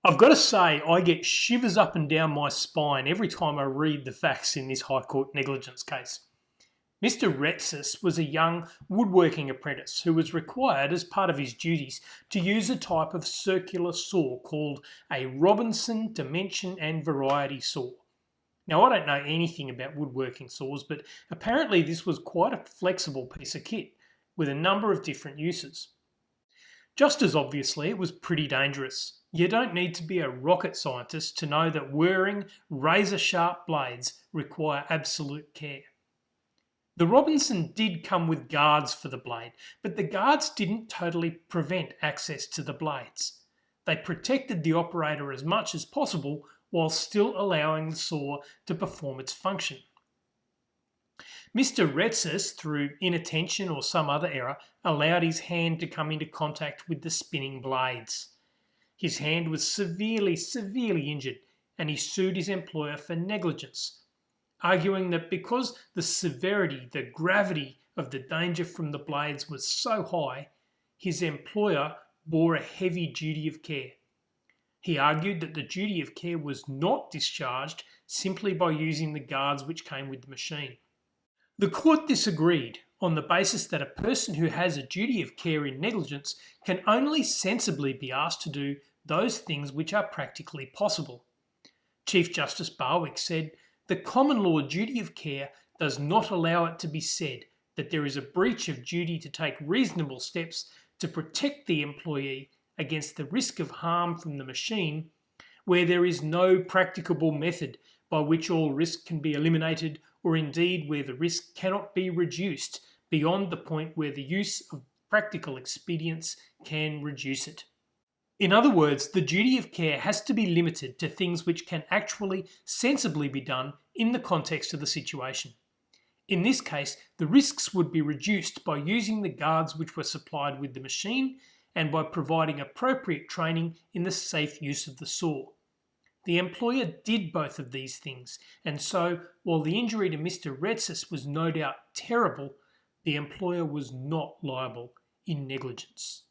I've got to say, I get shivers up and down my spine every time I read the facts in this High Court negligence case. Mr. Retsas was a young woodworking apprentice who was required as part of his duties to use a type of circular saw called a Robinson dimension and variety saw. Now, I don't know anything about woodworking saws, but apparently this was quite a flexible piece of kit with a number of different uses. Just as obviously, it was pretty dangerous. You don't need to be a rocket scientist to know that wearing razor-sharp blades require absolute care. The Robinson did come with guards for the blade, but the guards didn't totally prevent access to the blades. They protected the operator as much as possible while still allowing the saw to perform its function. Mr. Retsas, through inattention or some other error, allowed his hand to come into contact with the spinning blades. His hand was severely injured, and he sued his employer for negligence, arguing that because the severity, the gravity of the danger from the blades was so high, his employer bore a heavy duty of care. He argued that the duty of care was not discharged simply by using the guards which came with the machine. The court disagreed on the basis that a person who has a duty of care in negligence can only sensibly be asked to do those things which are practically possible. Chief Justice Barwick said, "The common law duty of care does not allow it to be said that there is a breach of duty to take reasonable steps to protect the employee against the risk of harm from the machine where there is no practicable method by which all risk can be eliminated, or indeed where the risk cannot be reduced beyond the point where the use of practical expedients can reduce it." In other words, the duty of care has to be limited to things which can actually sensibly be done in the context of the situation. In this case, the risks would be reduced by using the guards which were supplied with the machine and by providing appropriate training in the safe use of the saw. The employer did both of these things, and so, while the injury to Mr. Retsas was no doubt terrible, the employer was not liable in negligence.